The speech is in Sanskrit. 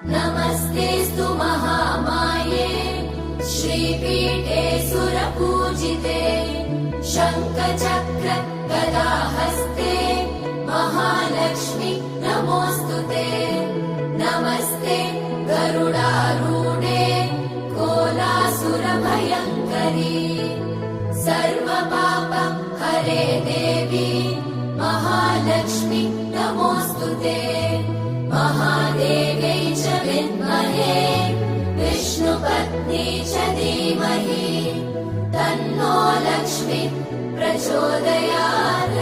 नमस्तेऽस्तु महामाये श्रीपीठे सुरपूजिते शङ्खचक्र गदाहस्ते महालक्ष्मी नमोऽस्तुते। नमस्ते गरुडारूढे कोलासुरभयङ्करी सर्वपाप हरे देवी महालक्ष्मी नमोऽस्तुते। महादेव्यै च विद्महे विष्णुपत्नी च धीमहि तन्नो लक्ष्मी प्रचोदयात्।